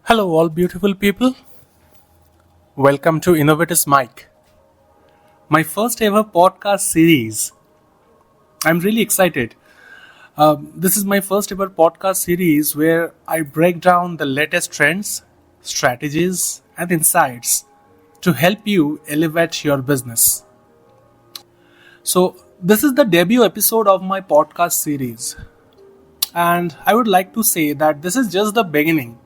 Hello, all beautiful people. Welcome to Innovators Mike, my first ever podcast series. I'm really excited. This is my first ever podcast series where I break down the latest trends, strategies, and insights to help you elevate your business. So, this is the debut episode of my podcast series, and I would like to say that this is just the beginning.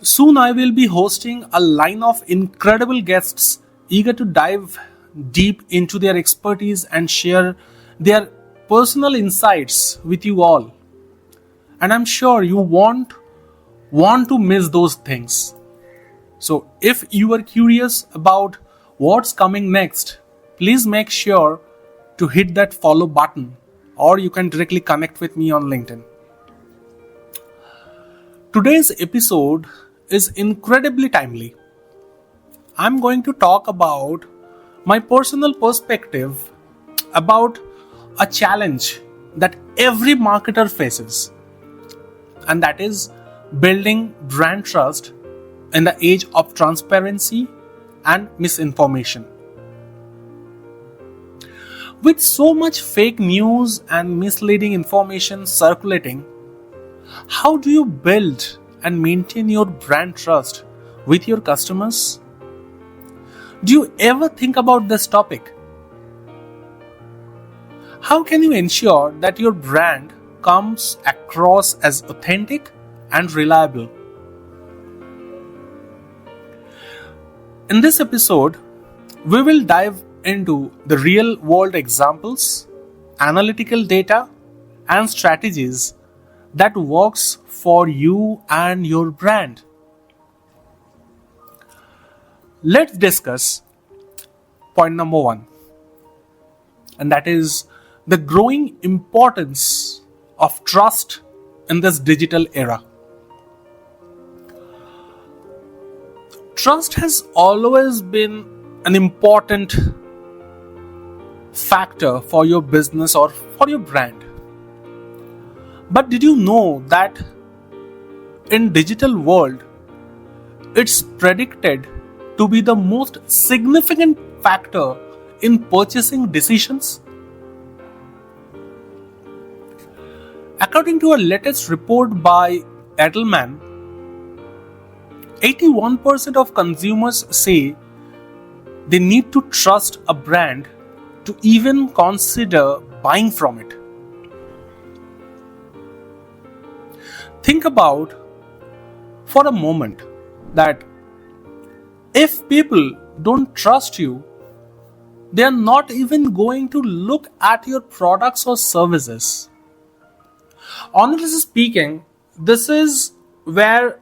Soon I will be hosting a line of incredible guests eager to dive deep into their expertise and share their personal insights with you all. And I'm sure you won't want to miss those things. So if you are curious about what's coming next, please make sure to hit that follow button, or you can directly connect with me on LinkedIn. Today's episode is incredibly timely. I'm going to talk about my personal perspective about a challenge that every marketer faces, and that is building brand trust in the age of transparency and misinformation. With so much fake news and misleading information circulating, how do you build and maintain your brand trust with your customers? Do you ever think about this topic? How can you ensure that your brand comes across as authentic and reliable? In this episode, we will dive into the real world examples, analytical data, and strategies that works for you and your brand. Let's discuss point number one, and that is the growing importance of trust in this digital era. Trust has always been an important factor for your business or for your brand. But did you know that in digital world, it's predicted to be the most significant factor in purchasing decisions? According to a latest report by Atanu, 81% of consumers say they need to trust a brand to even consider buying from it. Think about for a moment that if people don't trust you, they are not even going to look at your products or services. Honestly speaking, this is where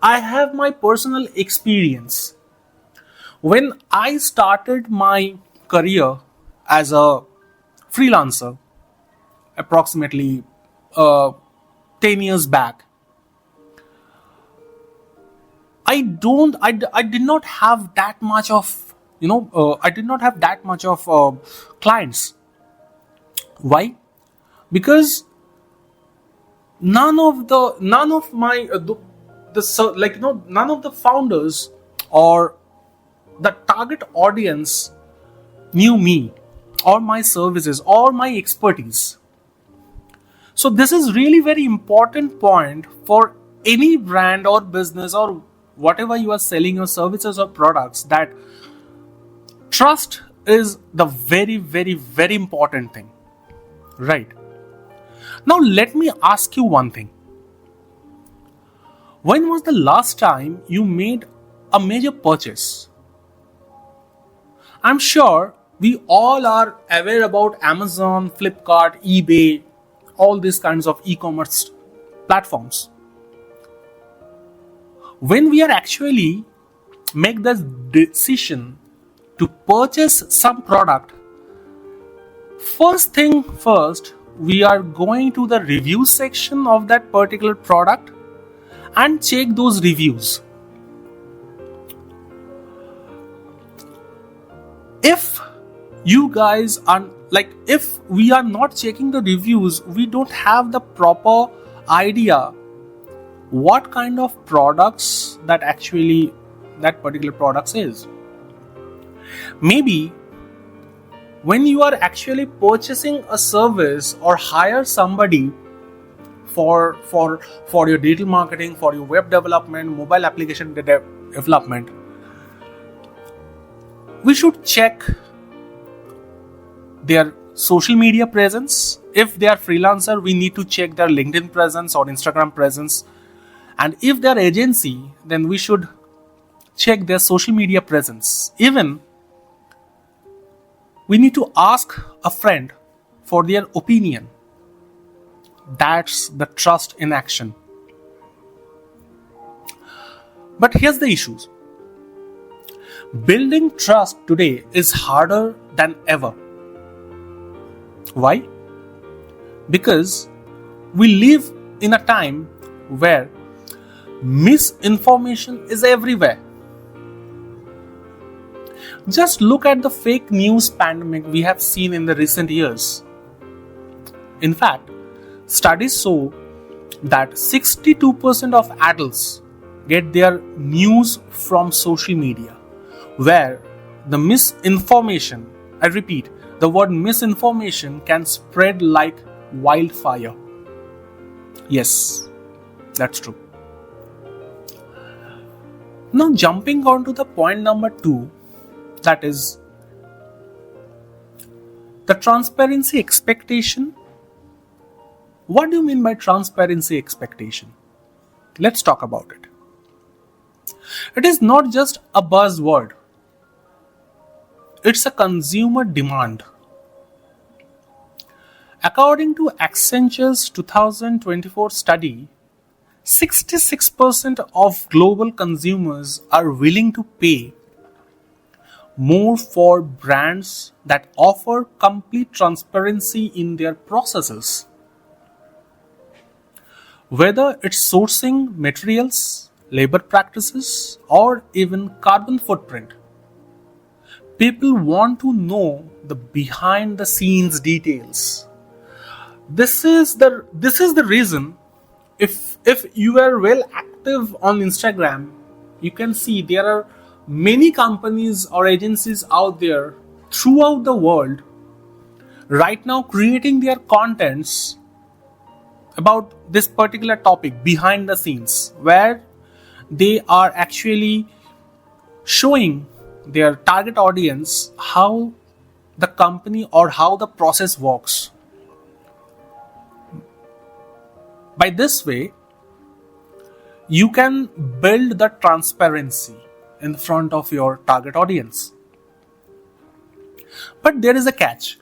I have my personal experience. When I started my career as a freelancer, approximately 10 years back, I did not have that much of clients. Why? Because none of the founders or the target audience knew me or my services or my expertise. So this is really very important point for any brand or business or whatever you are selling your services or products, that trust is the very, very, very important thing. Right. Now let me ask you one thing. When was the last time you made a major purchase? I'm sure we all are aware about Amazon, Flipkart, eBay, all these kinds of e-commerce platforms. When we are actually make the decision to purchase some product, first thing first, we are going to the review section of that particular product and check those reviews. If you guys are if we are not checking the reviews, we don't have the proper idea what kind of products that actually that particular product is. Maybe when you are actually purchasing a service or hire somebody for your digital marketing, for your web development, mobile application development, we should check their social media presence. If they are freelancer, we need to check their LinkedIn presence or Instagram presence. And if they are agency, then we should check their social media presence. Even we need to ask a friend for their opinion. That's the trust in action. But here's the issues. Building trust today is harder than ever. Why? Because we live in a time where misinformation is everywhere. Just look at the fake news pandemic we have seen in the recent years. In fact, studies show that 62% of adults get their news from social media, where the misinformation, I repeat, the word misinformation can spread like wildfire. Yes, that's true. Now jumping on to the point number 2, that is the transparency expectation. What do you mean by transparency expectation? Let's talk about it. It is not just a buzzword. It's a consumer demand. According to Accenture's 2024 study, 66% of global consumers are willing to pay more for brands that offer complete transparency in their processes. Whether it's sourcing materials, labor practices, or even carbon footprint, people want to know the behind the scenes details. This is the reason, if you are well active on Instagram, you can see there are many companies or agencies out there throughout the world right now creating their contents about this particular topic behind the scenes, where they are actually showing their target audience how the company or how the process works. By this way, you can build the transparency in front of your target audience. But there is a catch.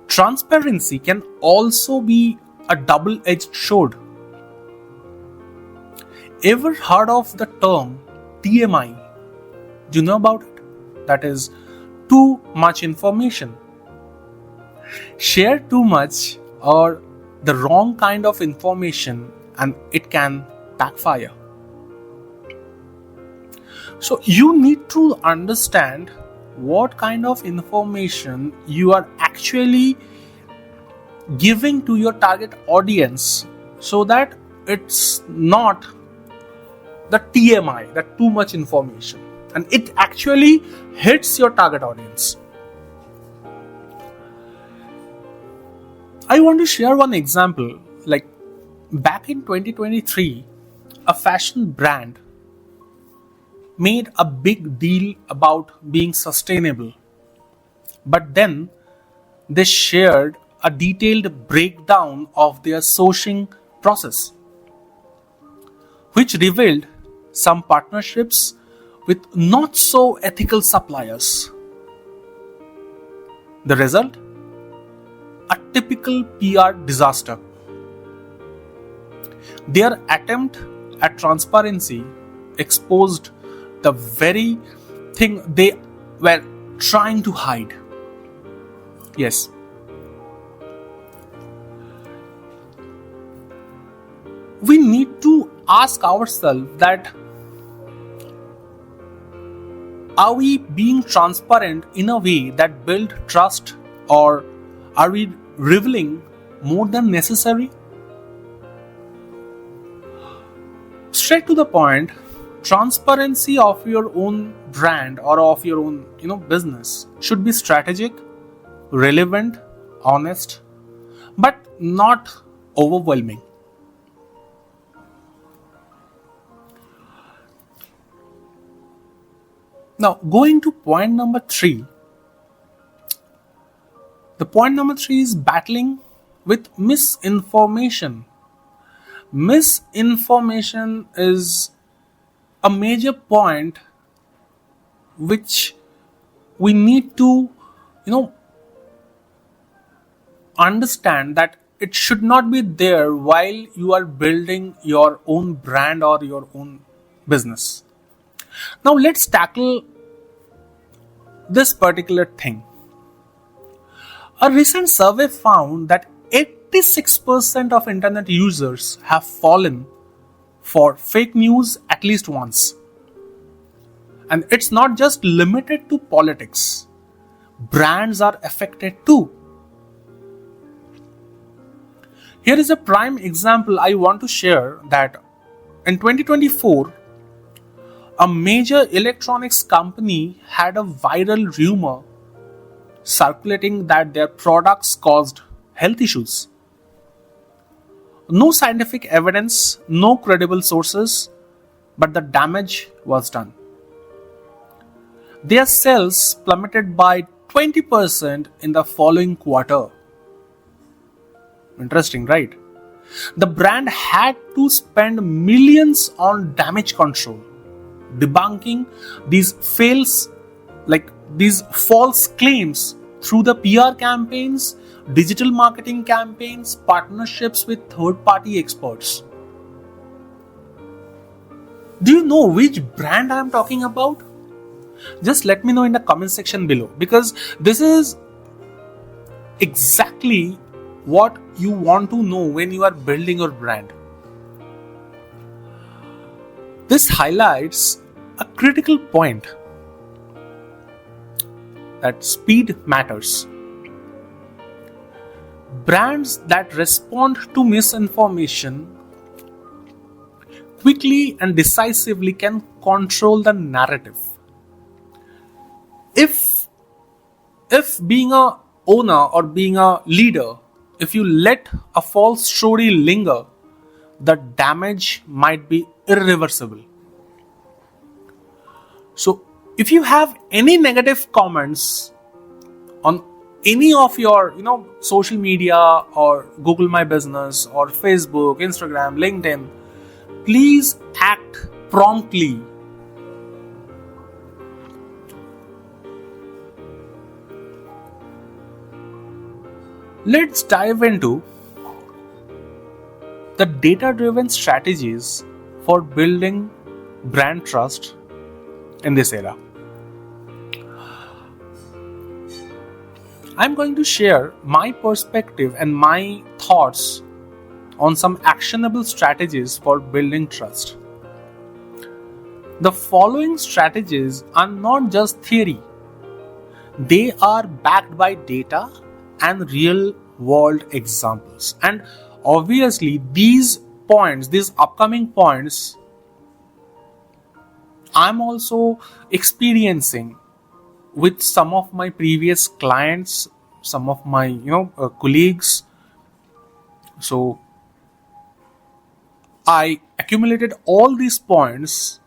Transparency can also be a double-edged sword. Ever heard of the term TMI? Do you know about it? That is too much information. Share too much or the wrong kind of information and it can backfire. So you need to understand what kind of information you are actually giving to your target audience, so that it's not the TMI, that too much information, and it actually hits your target audience. I want to share one example. Like back in 2023, a fashion brand made a big deal about being sustainable, but then they shared a detailed breakdown of their sourcing process, which revealed some partnerships with not so ethical suppliers. The result? A typical PR disaster. Their attempt at transparency exposed the very thing they were trying to hide. Yes. We need to ask ourselves that, are we being transparent in a way that builds trust, or are we revealing more than necessary? Straight to the point, transparency of your own brand or of your own business should be strategic, relevant, honest, but not overwhelming. Now, going to point number 3. The point number 3 is battling with misinformation. Misinformation is a major point which we need to, understand that it should not be there while you are building your own brand or your own business. Now, let's tackle this particular thing. A recent survey found that 86% of internet users have fallen for fake news at least once. And it's not just limited to politics. Brands are affected too. Here is a prime example I want to share that in 2024, a major electronics company had a viral rumor circulating that their products caused health issues. No scientific evidence, no credible sources, but the damage was done. Their sales plummeted by 20% in the following quarter. Interesting, right? The brand had to spend millions on damage control, debunking these false claims through the PR campaigns, digital marketing campaigns, partnerships with third-party experts. Do you know which brand I am talking about? Just let me know in the comment section below, because this is exactly what you want to know when you are building your brand. This highlights a critical point that speed matters. Brands that respond to misinformation quickly and decisively can control the narrative. If being a owner or being a leader, if you let a false story linger, the damage might be irreversible. So, if you have any negative comments on any of your, social media or Google My Business or Facebook, Instagram, LinkedIn, please act promptly. Let's dive into the data-driven strategies for building brand trust in this era. I'm going to share my perspective and my thoughts on some actionable strategies for building trust. The following strategies are not just theory. They are backed by data and real world examples. And obviously these upcoming points, I'm also experiencing with some of my previous clients, some of my colleagues. So I accumulated all these points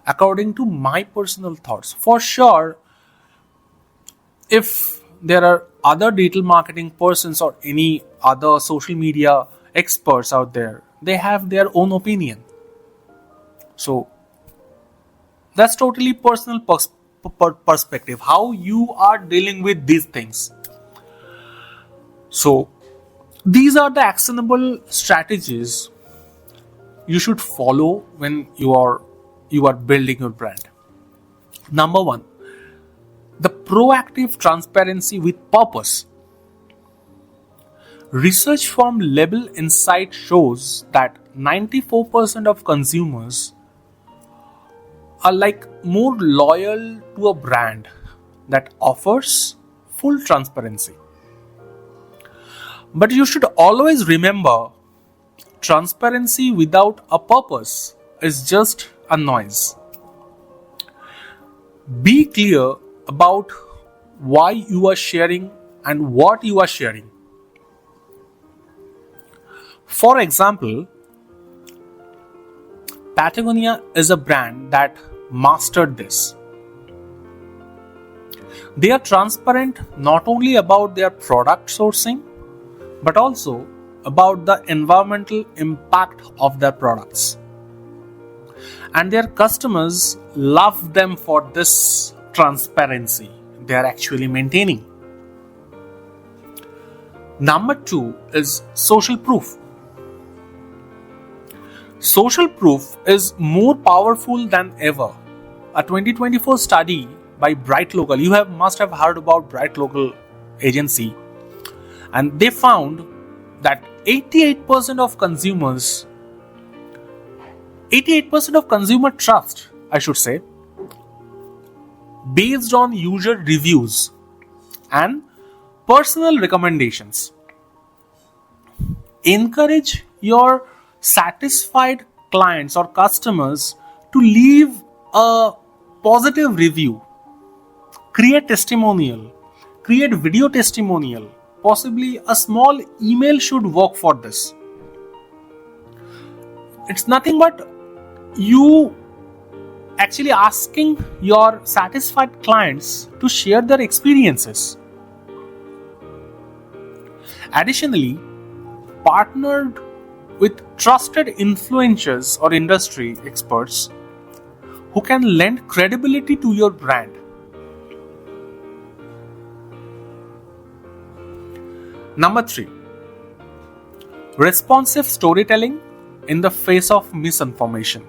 according to my personal thoughts. For sure, if there are other digital marketing persons or any other social media experts out there, they have their own opinion. So that's totally personal perspective, how you are dealing with these things. So these are the actionable strategies you should follow when you are building your brand. Number 1, the proactive transparency with purpose. Research from Label Insight shows that 94% of consumers are more loyal to a brand that offers full transparency. But you should always remember, transparency without a purpose is just a noise. Be clear about why you are sharing and what you are sharing. For example, Patagonia is a brand that mastered this. They are transparent not only about their product sourcing, but also about the environmental impact of their products. And their customers love them for this transparency they are actually maintaining. Number 2 is social proof. Social proof is more powerful than ever. A 2024 study by Bright Local, must have heard about Bright Local agency, and they found that 88% of consumer trust, I should say, based on user reviews and personal recommendations. Encourage your satisfied clients or customers to leave a positive review. Create testimonial, create video testimonial. Possibly a small email should work for this. It's nothing but you actually asking your satisfied clients to share their experiences. Additionally, partnered with trusted influencers or industry experts who can lend credibility to your brand. Number 3, responsive storytelling in the face of misinformation.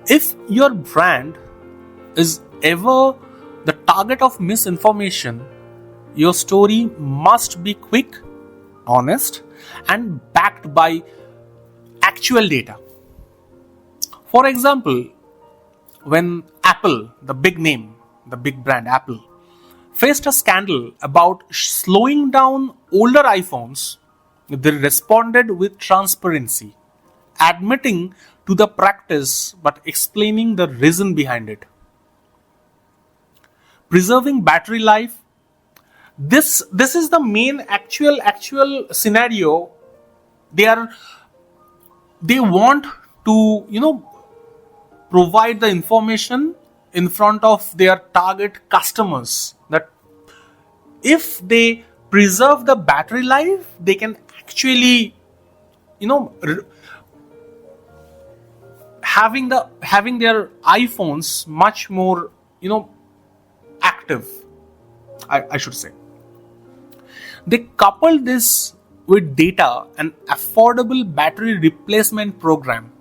If your brand is ever the target of misinformation, your story must be quick, honest, and backed by actual data. For example, when Apple, the big brand Apple, faced a scandal about slowing down older iPhones, they responded with transparency, admitting to the practice but explaining the reason behind it. Preserving battery life. This is the main actual scenario. They want to provide the information in front of their target customers that if they preserve the battery life, they can actually having their iPhones much more active, I should say. They couple this with data and affordable battery replacement program.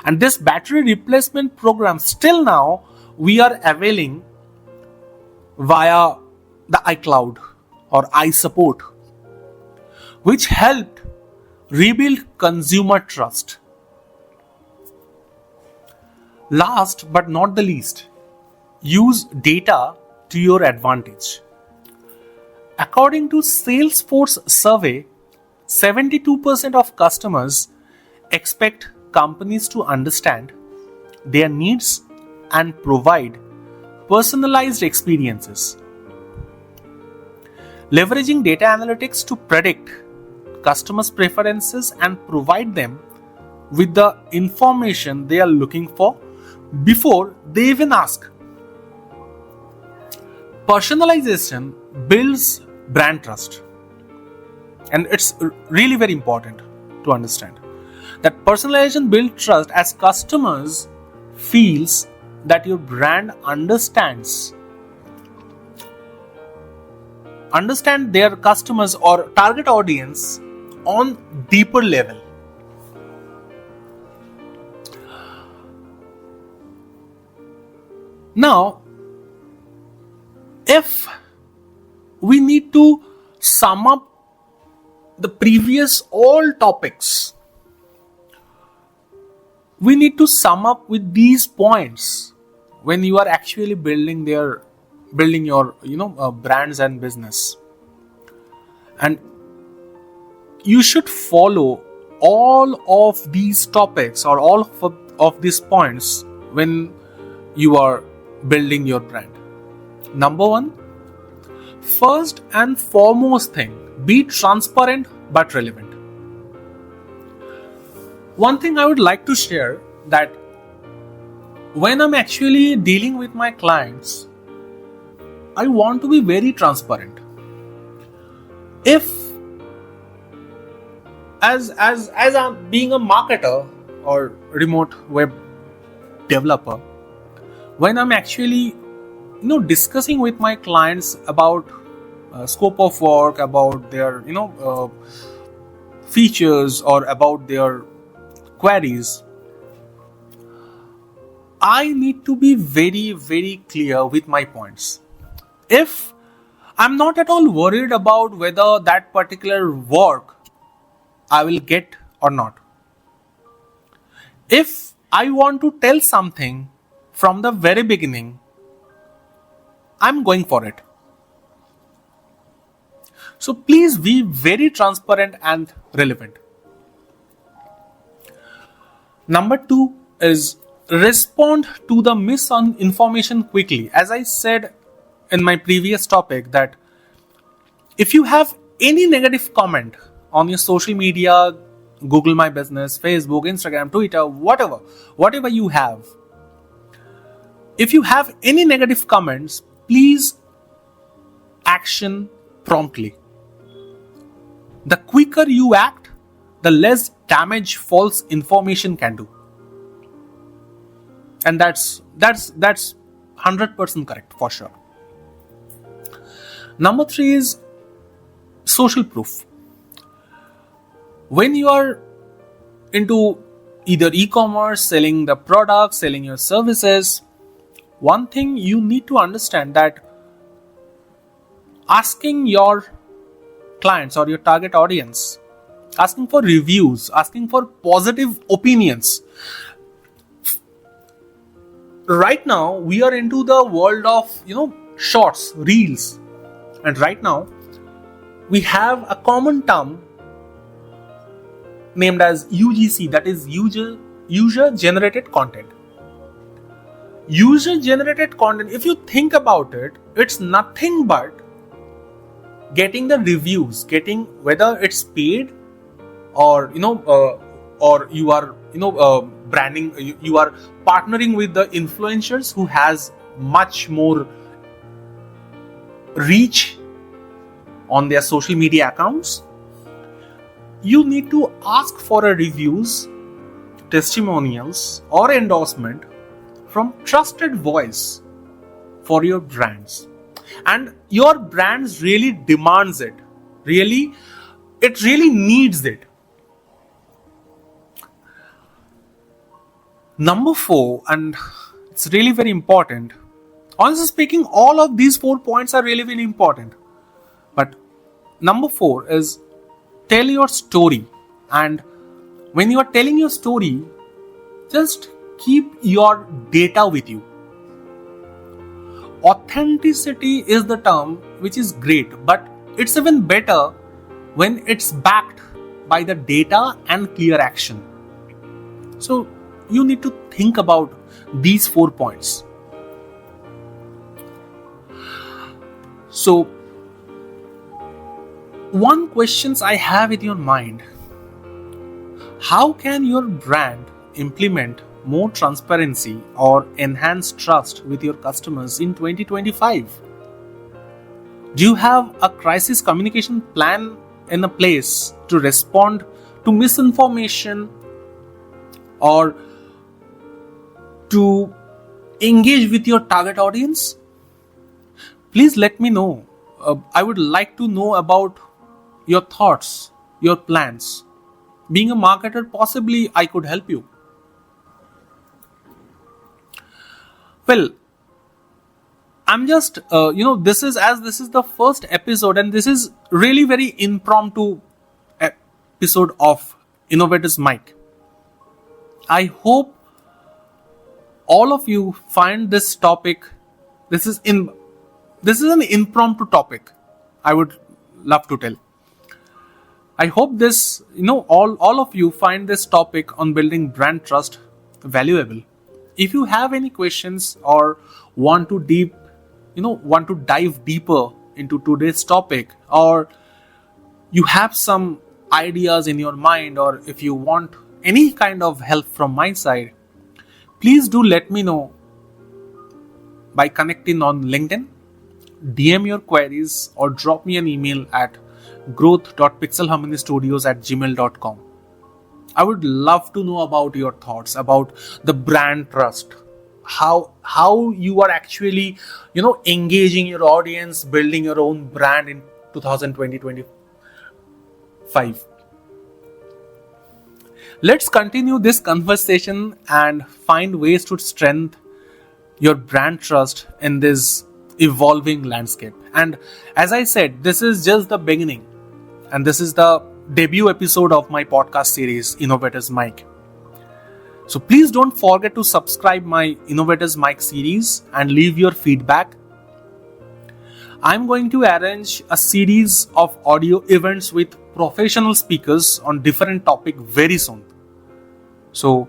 And this battery replacement program still now we are availing via the iCloud or iSupport, which helped rebuild consumer trust. Last but not the least, use data to your advantage. According to Salesforce survey, 72% of customers expect companies to understand their needs and provide personalized experiences. Leveraging data analytics to predict customers' preferences and provide them with the information they are looking for before they even ask. Personalization builds brand trust, and it's really very important to understand that personalization builds trust as customers feels that your brand understand their customers or target audience on deeper level. Now, if we need to sum up the previous all topics, we need to sum up with these points when you are actually building your brands and business. And you should follow all of these topics or all of these points when you are building your brand. Number one, first and foremost thing, be transparent but relevant. One thing I would like to share that when I'm actually dealing with my clients, I want to be very transparent. If as I'm being a marketer or remote web developer, when I'm actually discussing with my clients about scope of work, about their features or about their queries, I need to be very, very clear with my points. If I'm not at all worried about whether that particular work I will get or not. If I want to tell something from the very beginning, I'm going for it. So please be very transparent and relevant. Number two is respond to the misinformation quickly. As I said in my previous topic, that if you have any negative comment on your social media, Google My Business, Facebook, Instagram, Twitter, whatever you have, if you have any negative comments, please action promptly. The quicker you act, the less damage false information can do. And that's 100% correct for sure. Number three is social proof. When you are into either e-commerce, selling the product, selling your services, one thing you need to understand that asking your clients or your target audience, asking for reviews, asking for positive opinions. Right now, we are into the world of, shorts, reels. And right now, we have a common term named as UGC, that is user-generated content. User-generated content, if you think about it, it's nothing but getting the reviews, getting whether it's paid or or you are branding, you are partnering with the influencers who has much more reach on their social media accounts. You need to ask for a reviews, testimonials or endorsement from trusted voice for your brands. And your brands really demands it. It really needs it. Number 4, and it's really very important. Honestly speaking, all of these 4 points are really very important. But number 4 is tell your story. And when you are telling your story, just keep your data with you. Authenticity is the term which is great, but it's even better when it's backed by the data and clear action. So you need to think about these 4 points. So one questions I have in your mind: how can your brand implement more transparency or enhance trust with your customers in 2025? Do you have a crisis communication plan in a place to respond to misinformation or to engage with your target audience? Please let me know. I would like to know about your thoughts, your plans. Being a marketer, possibly I could help you. Well, I'm just, this is the first episode, and this is really very impromptu episode of Innovators Mic. I hope all of you find this topic. This is an impromptu topic, I would love to tell. I hope this, all of you find this topic on building brand trust valuable. If you have any questions or want to want to dive deeper into today's topic, or you have some ideas in your mind, or if you want any kind of help from my side, please do let me know by connecting on LinkedIn, DM your queries, or drop me an email at growth.pixelharmonystudios@gmail.com. I would love to know about your thoughts about the brand trust. How you are actually, engaging your audience, building your own brand in 2020-2025. Let's continue this conversation and find ways to strengthen your brand trust in this evolving landscape. And as I said, this is just the beginning, and this is the debut episode of my podcast series, Innovators Mike. So please don't forget to subscribe my Innovators Mike series and leave your feedback. I'm going to arrange a series of audio events with professional speakers on different topics very soon. So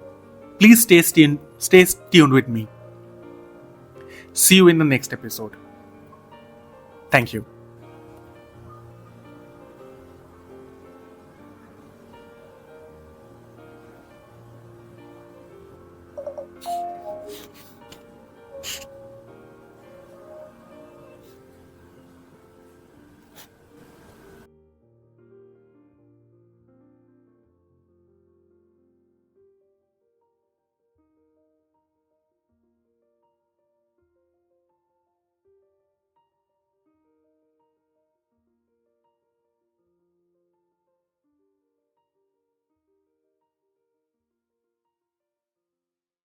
please stay tuned with me. See you in the next episode. Thank you.